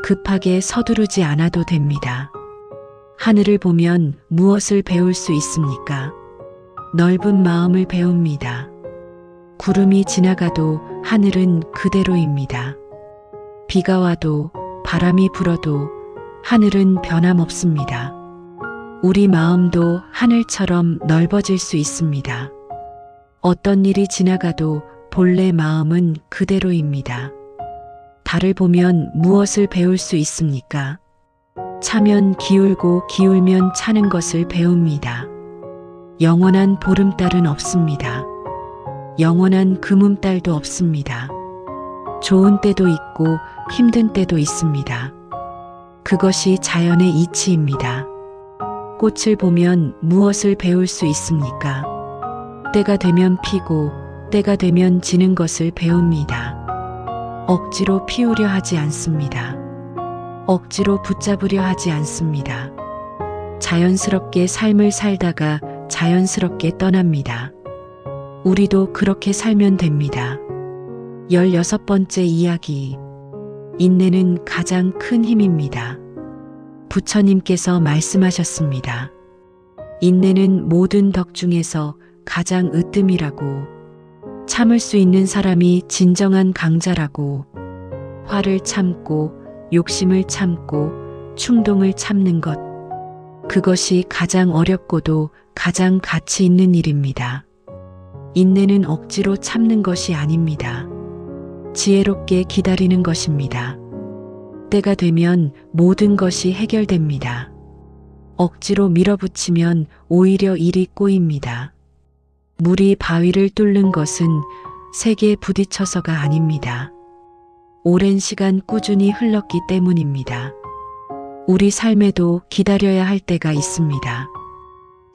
급하게 서두르지 않아도 됩니다. 하늘을 보면 무엇을 배울 수 있습니까? 넓은 마음을 배웁니다. 구름이 지나가도 하늘은 그대로입니다. 비가 와도 바람이 불어도 하늘은 변함없습니다. 우리 마음도 하늘처럼 넓어질 수 있습니다. 어떤 일이 지나가도 본래 마음은 그대로입니다. 달을 보면 무엇을 배울 수 있습니까? 차면 기울고 기울면 차는 것을 배웁니다. 영원한 보름달은 없습니다. 영원한 금음달도 없습니다. 좋은 때도 있고 힘든 때도 있습니다. 그것이 자연의 이치입니다. 꽃을 보면 무엇을 배울 수 있습니까? 때가 되면 피고 때가 되면 지는 것을 배웁니다. 억지로 피우려 하지 않습니다. 억지로 붙잡으려 하지 않습니다. 자연스럽게 삶을 살다가 자연스럽게 떠납니다. 우리도 그렇게 살면 됩니다. 16번째 이야기. 인내는 가장 큰 힘입니다. 부처님께서 말씀하셨습니다. 인내는 모든 덕 중에서 가장 으뜸이라고, 참을 수 있는 사람이 진정한 강자라고, 화를 참고 욕심을 참고 충동을 참는 것, 그것이 가장 어렵고도 가장 가치 있는 일입니다. 인내는 억지로 참는 것이 아닙니다. 지혜롭게 기다리는 것입니다. 때가 되면 모든 것이 해결됩니다. 억지로 밀어붙이면 오히려 일이 꼬입니다. 물이 바위를 뚫는 것은 세게 부딪혀서가 아닙니다. 오랜 시간 꾸준히 흘렀기 때문입니다. 우리 삶에도 기다려야 할 때가 있습니다.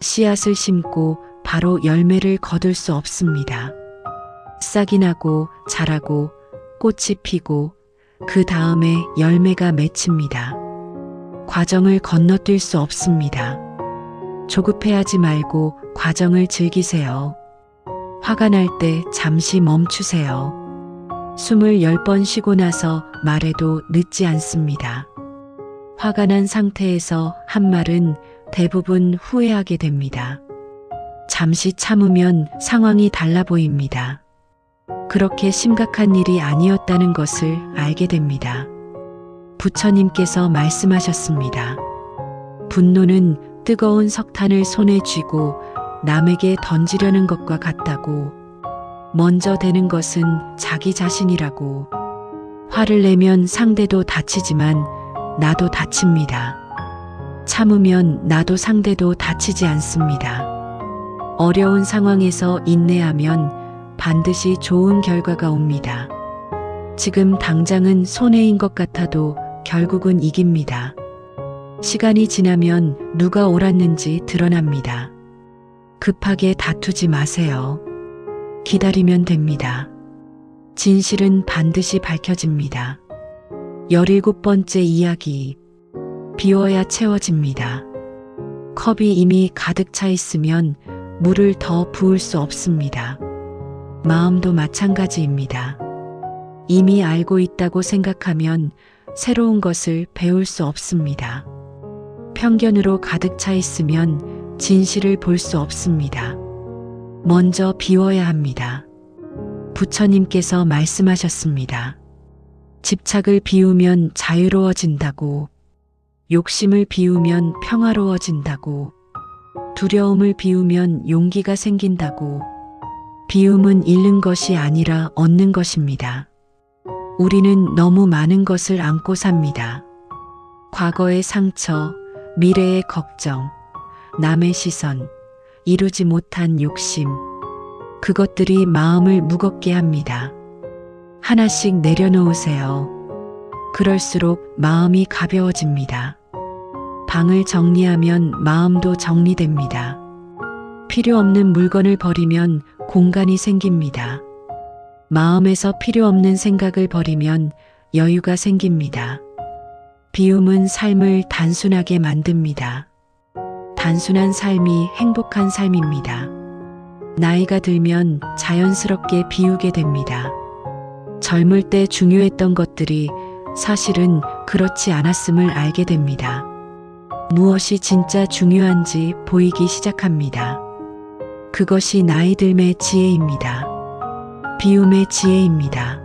씨앗을 심고 바로 열매를 거둘 수 없습니다. 싹이 나고 자라고 꽃이 피고 그 다음에 열매가 맺힙니다. 과정을 건너뛸 수 없습니다. 조급해하지 말고 과정을 즐기세요. 화가 날 때 잠시 멈추세요. 숨을 10번 쉬고 나서 말해도 늦지 않습니다. 화가 난 상태에서 한 말은 대부분 후회하게 됩니다. 잠시 참으면 상황이 달라 보입니다. 그렇게 심각한 일이 아니었다는 것을 알게 됩니다. 부처님께서 말씀하셨습니다. 분노는 뜨거운 석탄을 손에 쥐고 남에게 던지려는 것과 같다고. 먼저 되는 것은 자기 자신이라고. 화를 내면 상대도 다치지만 나도 다칩니다. 참으면 나도 상대도 다치지 않습니다. 어려운 상황에서 인내하면 반드시 좋은 결과가 옵니다. 지금 당장은 손해인 것 같아도 결국은 이깁니다. 시간이 지나면 누가 옳았는지 드러납니다. 급하게 다투지 마세요. 기다리면 됩니다. 진실은 반드시 밝혀집니다. 17번째 이야기. 비워야 채워집니다. 컵이 이미 가득 차 있으면 물을 더 부을 수 없습니다. 마음도 마찬가지입니다. 이미 알고 있다고 생각하면 새로운 것을 배울 수 없습니다. 편견으로 가득 차 있으면 진실을 볼 수 없습니다. 먼저 비워야 합니다. 부처님께서 말씀하셨습니다. 집착을 비우면 자유로워진다고. 욕심을 비우면 평화로워진다고. 두려움을 비우면 용기가 생긴다고. 비움은 잃는 것이 아니라 얻는 것입니다. 우리는 너무 많은 것을 안고 삽니다. 과거의 상처, 미래의 걱정, 남의 시선, 이루지 못한 욕심. 그것들이 마음을 무겁게 합니다. 하나씩 내려놓으세요. 그럴수록 마음이 가벼워집니다. 방을 정리하면 마음도 정리됩니다. 필요 없는 물건을 버리면 공간이 생깁니다. 마음에서 필요 없는 생각을 버리면 여유가 생깁니다. 비움은 삶을 단순하게 만듭니다. 단순한 삶이 행복한 삶입니다. 나이가 들면 자연스럽게 비우게 됩니다. 젊을 때 중요했던 것들이 사실은 그렇지 않았음을 알게 됩니다. 무엇이 진짜 중요한지 보이기 시작합니다. 그것이 나이 들매 지혜입니다. 비움의 지혜입니다.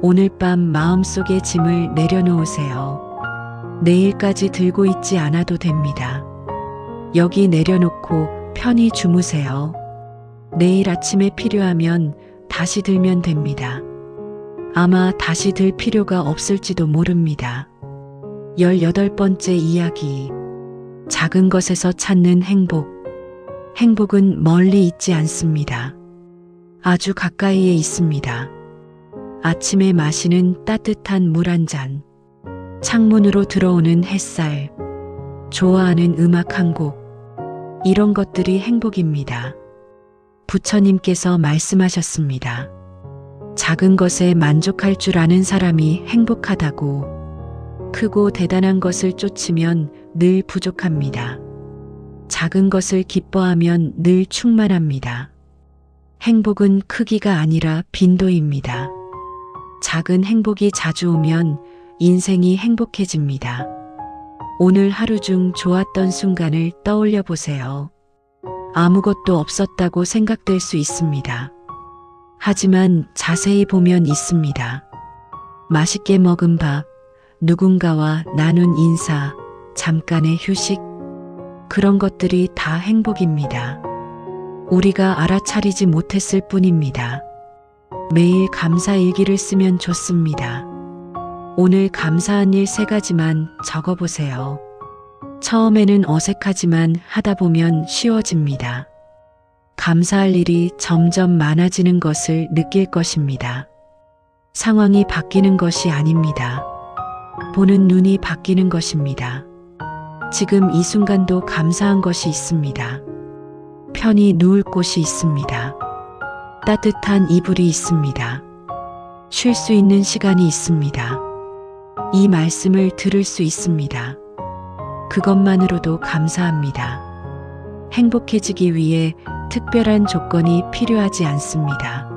오늘 밤 마음속의 짐을 내려놓으세요. 내일까지 들고 있지 않아도 됩니다. 여기 내려놓고 편히 주무세요. 내일 아침에 필요하면 다시 들면 됩니다. 아마 다시 들 필요가 없을지도 모릅니다. 18번째 이야기. 작은 것에서 찾는 행복. 행복은 멀리 있지 않습니다. 아주 가까이에 있습니다. 아침에 마시는 따뜻한 물 한 잔. 창문으로 들어오는 햇살. 좋아하는 음악 한 곡. 이런 것들이 행복입니다. 부처님께서 말씀하셨습니다. 작은 것에 만족할 줄 아는 사람이 행복하다고. 크고 대단한 것을 쫓으면 늘 부족합니다. 작은 것을 기뻐하면 늘 충만합니다. 행복은 크기가 아니라 빈도입니다. 작은 행복이 자주 오면 인생이 행복해집니다. 오늘 하루 중 좋았던 순간을 떠올려 보세요. 아무것도 없었다고 생각될 수 있습니다. 하지만 자세히 보면 있습니다. 맛있게 먹은 밥, 누군가와 나눈 인사, 잠깐의 휴식, 그런 것들이 다 행복입니다. 우리가 알아차리지 못했을 뿐입니다. 매일 감사 일기를 쓰면 좋습니다. 오늘 감사한 일 3가지만 적어보세요. 처음에는 어색하지만 하다 보면 쉬워집니다. 감사할 일이 점점 많아지는 것을 느낄 것입니다. 상황이 바뀌는 것이 아닙니다. 보는 눈이 바뀌는 것입니다. 지금 이 순간도 감사한 것이 있습니다. 편히 누울 곳이 있습니다. 따뜻한 이불이 있습니다. 쉴 수 있는 시간이 있습니다. 이 말씀을 들을 수 있습니다. 그것만으로도 감사합니다. 행복해지기 위해 특별한 조건이 필요하지 않습니다.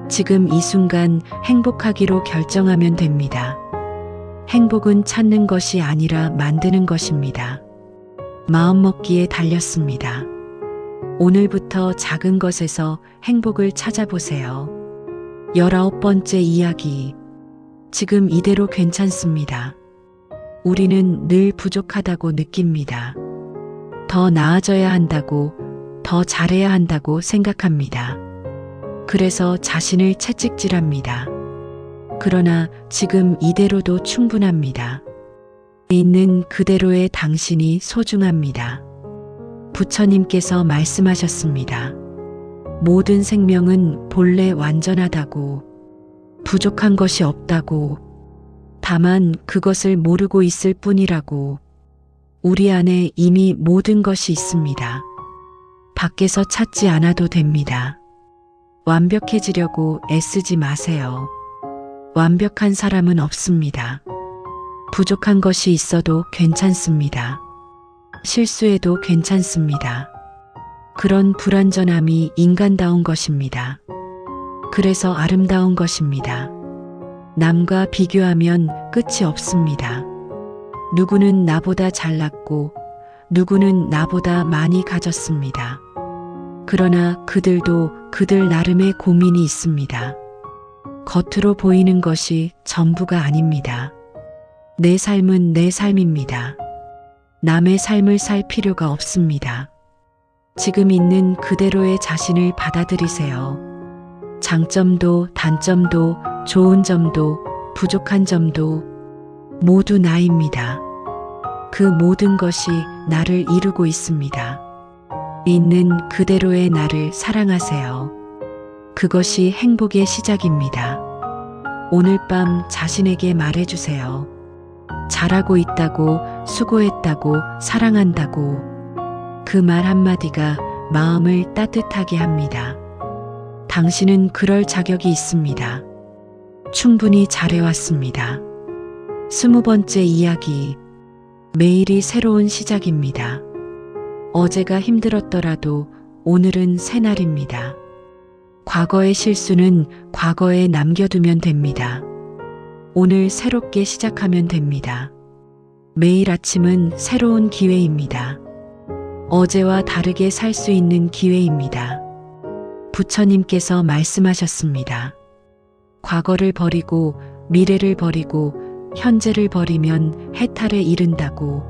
지금 이 순간 행복하기로 결정하면 됩니다. 행복은 찾는 것이 아니라 만드는 것입니다. 마음먹기에 달렸습니다. 오늘부터 작은 것에서 행복을 찾아보세요. 19번째 이야기. 지금 이대로 괜찮습니다. 우리는 늘 부족하다고 느낍니다. 더 나아져야 한다고, 더 잘해야 한다고 생각합니다. 그래서 자신을 채찍질합니다. 그러나 지금 이대로도 충분합니다. 있는 그대로의 당신이 소중합니다. 부처님께서 말씀하셨습니다. 모든 생명은 본래 완전하다고, 부족한 것이 없다고, 다만 그것을 모르고 있을 뿐이라고. 우리 안에 이미 모든 것이 있습니다. 밖에서 찾지 않아도 됩니다. 완벽해지려고 애쓰지 마세요. 완벽한 사람은 없습니다. 부족한 것이 있어도 괜찮습니다. 실수해도 괜찮습니다. 그런 불완전함이 인간다운 것입니다. 그래서 아름다운 것입니다. 남과 비교하면 끝이 없습니다. 누구는 나보다 잘났고 누구는 나보다 많이 가졌습니다. 그러나 그들도 그들 나름의 고민이 있습니다. 겉으로 보이는 것이 전부가 아닙니다. 내 삶은 내 삶입니다. 남의 삶을 살 필요가 없습니다. 지금 있는 그대로의 자신을 받아들이세요. 장점도 단점도 좋은 점도 부족한 점도 모두 나입니다. 그 모든 것이 나를 이루고 있습니다. 있는 그대로의 나를 사랑하세요. 그것이 행복의 시작입니다. 오늘 밤 자신에게 말해주세요. 잘하고 있다고, 수고했다고, 사랑한다고. 그 말 한마디가 마음을 따뜻하게 합니다. 당신은 그럴 자격이 있습니다. 충분히 잘해왔습니다. 20번째 이야기. 매일이 새로운 시작입니다. 어제가 힘들었더라도 오늘은 새날입니다. 과거의 실수는 과거에 남겨두면 됩니다. 오늘 새롭게 시작하면 됩니다. 매일 아침은 새로운 기회입니다. 어제와 다르게 살 수 있는 기회입니다. 부처님께서 말씀하셨습니다. 과거를 버리고 미래를 버리고 현재를 버리면 해탈에 이른다고.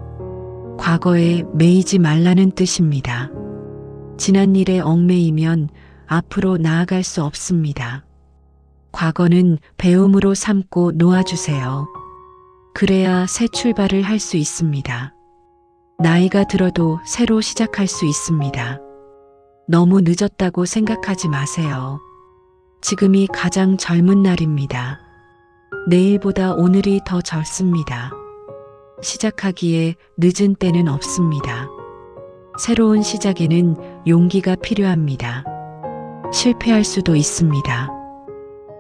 과거에 매이지 말라는 뜻입니다. 지난 일에 얽매이면 앞으로 나아갈 수 없습니다. 과거는 배움으로 삼고 놓아주세요. 그래야 새 출발을 할 수 있습니다. 나이가 들어도 새로 시작할 수 있습니다. 너무 늦었다고 생각하지 마세요. 지금이 가장 젊은 날입니다. 내일보다 오늘이 더 젊습니다. 시작하기에 늦은 때는 없습니다. 새로운 시작에는 용기가 필요합니다. 실패할 수도 있습니다.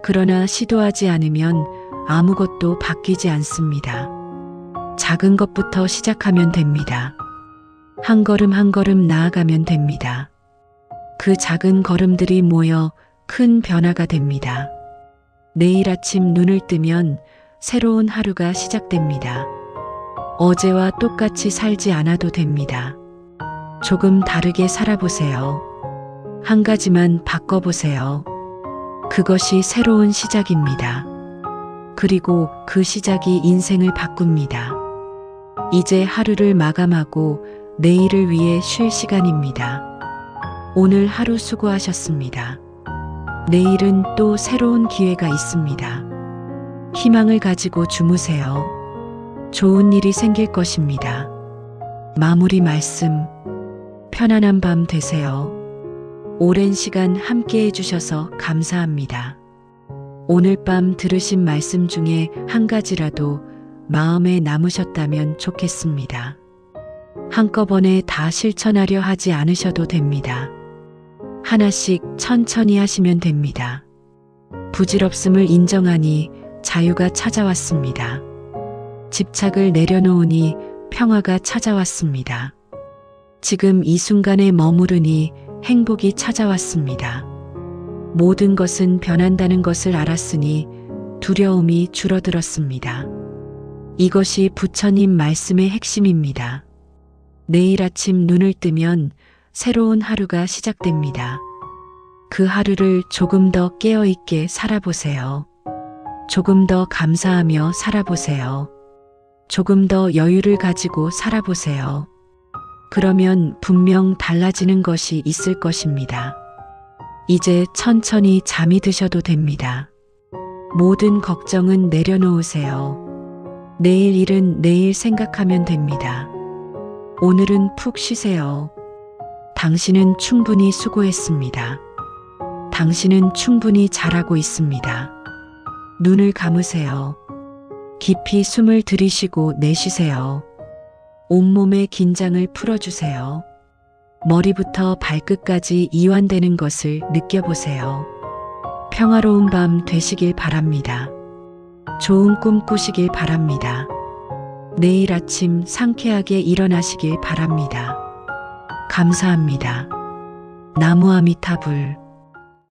그러나 시도하지 않으면 아무것도 바뀌지 않습니다. 작은 것부터 시작하면 됩니다. 한 걸음 한 걸음 나아가면 됩니다. 그 작은 걸음들이 모여 큰 변화가 됩니다. 내일 아침 눈을 뜨면 새로운 하루가 시작됩니다. 어제와 똑같이 살지 않아도 됩니다. 조금 다르게 살아보세요. 한 가지만 바꿔보세요. 그것이 새로운 시작입니다. 그리고 그 시작이 인생을 바꿉니다. 이제 하루를 마감하고 내일을 위해 쉴 시간입니다. 오늘 하루 수고하셨습니다. 내일은 또 새로운 기회가 있습니다. 희망을 가지고 주무세요. 좋은 일이 생길 것입니다. 마무리 말씀. 편안한 밤 되세요. 오랜 시간 함께 해주셔서 감사합니다. 오늘 밤 들으신 말씀 중에 한 가지라도 마음에 남으셨다면 좋겠습니다. 한꺼번에 다 실천하려 하지 않으셔도 됩니다. 하나씩 천천히 하시면 됩니다. 부질없음을 인정하니 자유가 찾아왔습니다. 집착을 내려놓으니 평화가 찾아왔습니다. 지금 이 순간에 머무르니 행복이 찾아왔습니다. 모든 것은 변한다는 것을 알았으니 두려움이 줄어들었습니다. 이것이 부처님 말씀의 핵심입니다. 내일 아침 눈을 뜨면 새로운 하루가 시작됩니다. 그 하루를 조금 더 깨어있게 살아보세요. 조금 더 감사하며 살아보세요. 조금 더 여유를 가지고 살아보세요. 그러면 분명 달라지는 것이 있을 것입니다. 이제 천천히 잠이 드셔도 됩니다. 모든 걱정은 내려놓으세요. 내일 일은 내일 생각하면 됩니다. 오늘은 푹 쉬세요. 당신은 충분히 수고했습니다. 당신은 충분히 잘하고 있습니다. 눈을 감으세요. 깊이 숨을 들이쉬고 내쉬세요. 온몸의 긴장을 풀어주세요. 머리부터 발끝까지 이완되는 것을 느껴보세요. 평화로운 밤 되시길 바랍니다. 좋은 꿈 꾸시길 바랍니다. 내일 아침 상쾌하게 일어나시길 바랍니다. 감사합니다. 나무 아미타불.